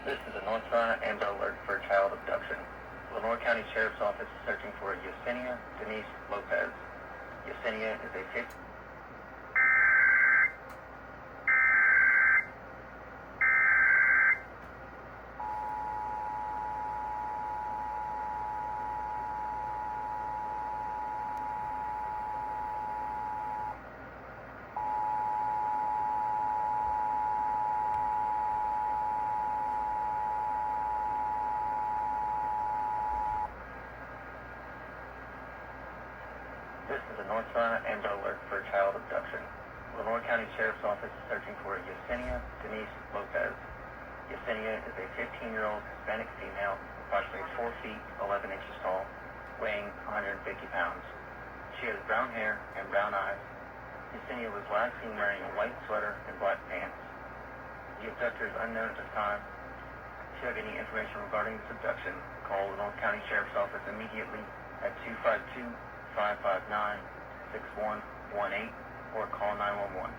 This is a North Carolina Amber Alert for a child abduction. Lenore County Sheriff's Office is searching for Yesenia Denise Lopez. Yesenia is a 15. This is a North Carolina Amber Alert for a child abduction. Lenore County Sheriff's Office is searching for Yesenia Denise Lopez. Yesenia is a 15-year-old Hispanic female, approximately 4 feet 11 inches tall, weighing 150 pounds. She has brown hair and brown eyes. Yesenia was last seen wearing a white sweater and black pants. The abductor is unknown at this time. If you have any information regarding this abduction, call the Lenore County Sheriff's Office immediately at 252-559-6118 or call 911.